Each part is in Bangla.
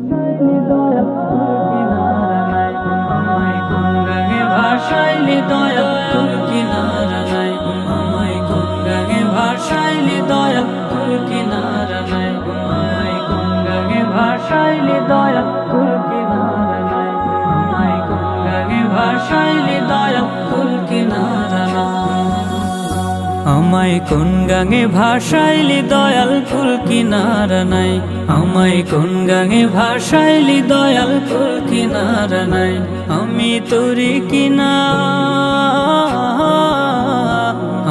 ভাষাইলি দয়াল তোর কিনারা নাই, আমায় কোন গাঙে ভাষাইলি দয়াল তোর কিনারা নাই, আমায় কোন গাঙে ভাষাইলি দয়াল তোর কিনারা নাই, আমায় কোন গাঙে ভাষাইলি দয়াল তোর কিনারা নাই, আমায় কোন গাঙে ভাষাইলি দয়াল তোর কিনারা নাই। আমায় কোন গাঙে ভাষাইলি দয়াল কুল কিনারা নাই, আমায় কোন গাঙে ভাষাইলি দয়াল কুল কিনারা নাই, আমি তোরি কিনা,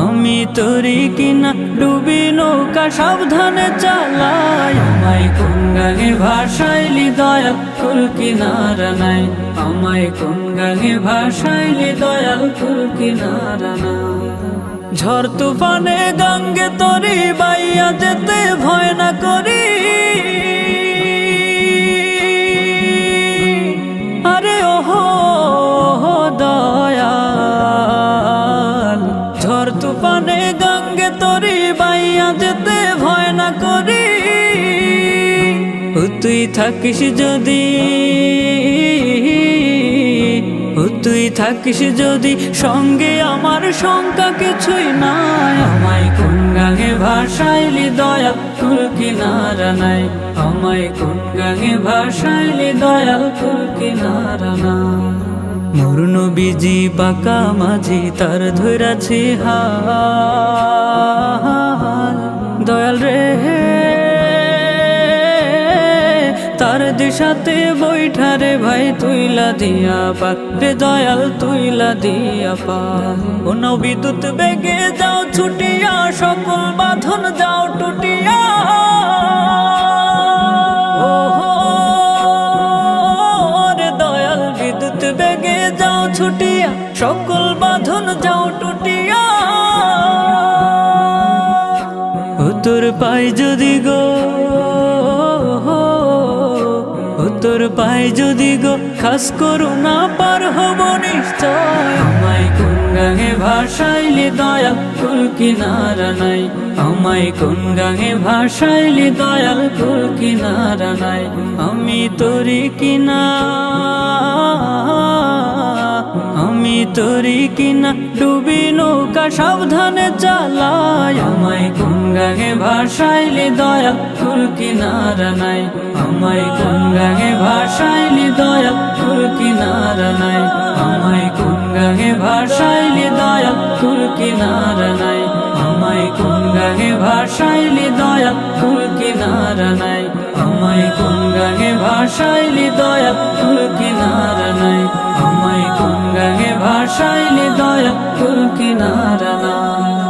আমি তোরি কিনা ডুবি নৌকা সাবধানে চালাই, আমায় কোন গাঙে ভাষাইলি দয়াল কুল কিনারা নাই, আমায় কোন গাঙে ভাষাইলি দয়াল কুল কিনারা নাই। ঝড় তুফানে গঙ্গে তরি বাইয়া যেতে ভয় না করি, আরে ওহো দয়াল, ঝড় তুফানে গঙ্গে তরি বাইয়া যেতে ভয় না করি, তুই থাকিস যদি, তুই থাকিস যদি সঙ্গে আমার শঙ্কা কিছুই নাই, আমায় কোন গাঙে ভাষাইলি দয়াল কুল কিনারা নাই, আমায় কোন গাঙে ভাষাইলি দয়াল কুল কিনারা নাই। মোর নবীজি পাকা মাঝি তার ধৈরাছি হাল, দয়াল রে তার দিশাতে বৈঠারে ভাই তুইলা দিয়া পার রে দয়াল তুইলা দিয়া পার, ও বিদ্যুৎ বেগে যাও ছুটিয়া সকল বাঁধন যাও টুটিয়া, রে দয়াল বিদ্যুৎ বেগে যাও ছুটিয়া সকল বাঁধন যাও টুটিয়া, তোর পাই যদি গো, তোর পাই যদি গো খাস করুণা পার হব নিশ্চয়, আমায় কোন গাঙে ভাষাইলি দয়াল কুল কিনারা নাই, আমায় কোন গাঙে ভাষাইলি দয়াল কুল কিনারা নাই, আমি তোরি কিনা, আমি তোরি কিনা ডুবি নৌকা সাবধানে চালাই, আমায় কোন গাঙে ভাষাইলি দয়াল কুল কিনারা নাই, আমায় কোন গাঙে ভাষাইলি দয়াল কুল কিনারা নাই, আমায় কোন গাঙে ভাষাইলি দয়াল কুল কিনারা নাই, আমায় কোন গাঙে ভাষাইলি দয়াল কুল কিনারা নাই, আমায় কোন গাঙে ভাষাইলি দয়াল কুল কিনারা নাই, আমায় কোন গাঙে ভাষাইলি দয়াল কুল কিনারা নাই।